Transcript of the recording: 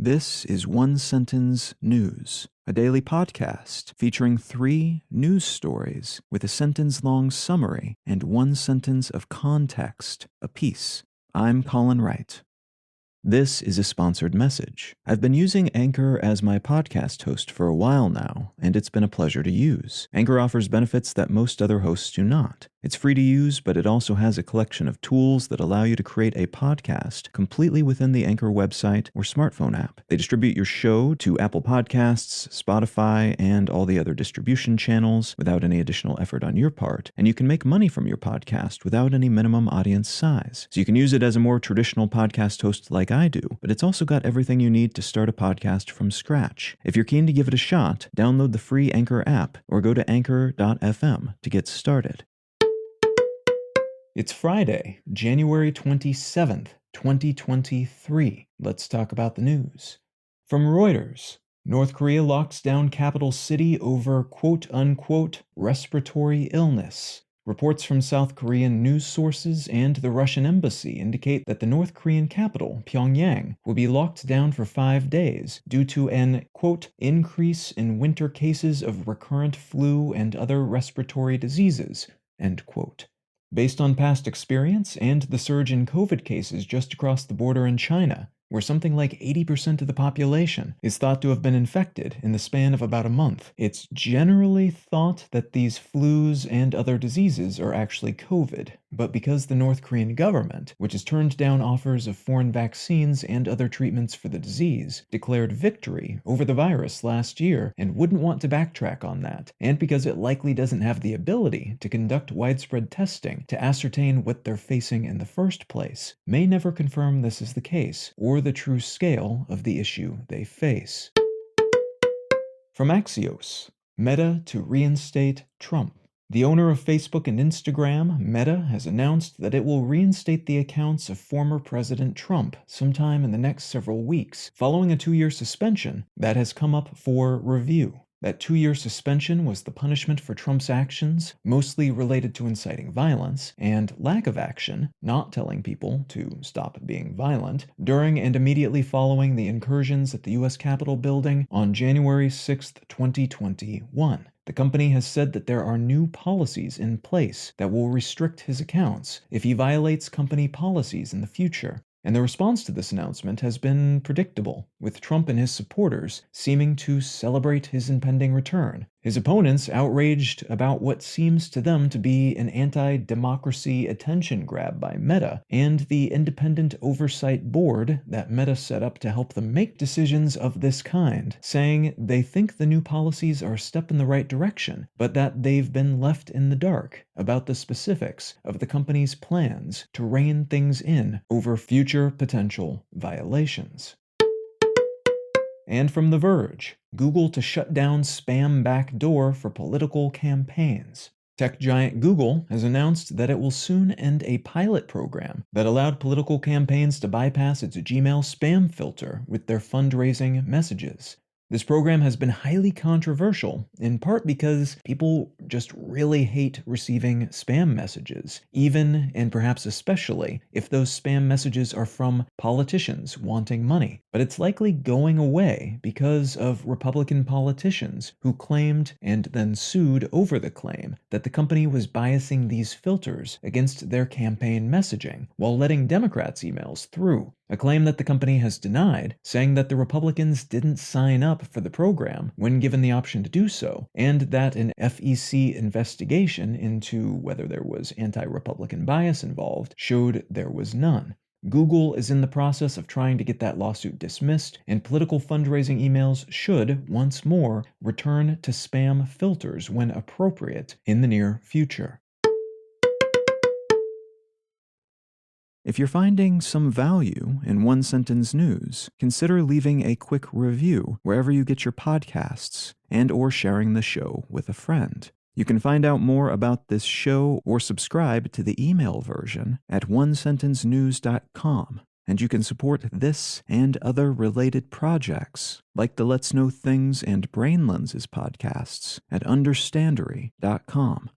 This is One Sentence News, a daily podcast featuring 3 news stories with a sentence-long summary and 1 sentence of context apiece. I'm Colin Wright. This is a sponsored message. I've been using Anchor as my podcast host for a while now, and it's been a pleasure to use. Anchor offers benefits that most other hosts do not. It's free to use, but it also has a collection of tools that allow you to create a podcast completely within the Anchor website or smartphone app. They distribute your show to Apple Podcasts, Spotify, and all the other distribution channels without any additional effort on your part, and you can make money from your podcast without any minimum audience size. So you can use it as a more traditional podcast host like I do, but it's also got everything you need to start a podcast from scratch. If you're keen to give it a shot, download the free Anchor app or go to anchor.fm to get started. It's Friday, January 27th, 2023. Let's talk about the news. From Reuters, North Korea locks down capital city over quote-unquote respiratory illness. Reports from South Korean news sources and the Russian embassy indicate that the North Korean capital, Pyongyang, will be locked down for 5 days due to an, quote, increase in winter cases of recurrent flu and other respiratory diseases, end quote. Based on past experience and the surge in COVID cases just across the border in China, where something like 80% of the population is thought to have been infected in the span of about a month, it's generally thought that these flus and other diseases are actually COVID. But because the North Korean government, which has turned down offers of foreign vaccines and other treatments for the disease, declared victory over the virus last year and wouldn't want to backtrack on that, and because it likely doesn't have the ability to conduct widespread testing to ascertain what they're facing in the first place, may never confirm this is the case, or the true scale of the issue they face. From Axios, Meta to reinstate Trump. The owner of Facebook and Instagram, Meta, has announced that it will reinstate the accounts of former President Trump sometime in the next several weeks, following a 2-year suspension that has come up for review. That 2-year suspension was the punishment for Trump's actions, mostly related to inciting violence, and lack of action, not telling people to stop being violent, during and immediately following the incursions at the U.S. Capitol building on January 6, 2021. The company has said that there are new policies in place that will restrict his accounts if he violates company policies in the future. And the response to this announcement has been predictable, with Trump and his supporters seeming to celebrate his impending return. His opponents outraged about what seems to them to be an anti-democracy attention grab by Meta and the independent oversight board that Meta set up to help them make decisions of this kind, saying they think the new policies are a step in the right direction, but that they've been left in the dark about the specifics of the company's plans to rein things in over future potential violations. And from The Verge, Google to shut down spam backdoor for political campaigns. Tech giant Google has announced that it will soon end a pilot program that allowed political campaigns to bypass its Gmail spam filter with their fundraising messages. This program has been highly controversial, in part because people just really hate receiving spam messages, even and perhaps especially if those spam messages are from politicians wanting money. But it's likely going away because of Republican politicians who claimed and then sued over the claim that the company was biasing these filters against their campaign messaging while letting Democrats' emails through. A claim that the company has denied, saying that the Republicans didn't sign up for the program when given the option to do so, and that an FEC investigation into whether there was anti-Republican bias involved showed there was none. Google is in the process of trying to get that lawsuit dismissed, and political fundraising emails should, once more, return to spam filters when appropriate in the near future. If you're finding some value in One Sentence News, consider leaving a quick review wherever you get your podcasts and/or sharing the show with a friend. You can find out more about this show or subscribe to the email version at onesentencenews.com, and you can support this and other related projects like the Let's Know Things and Brain Lenses podcasts at understandery.com.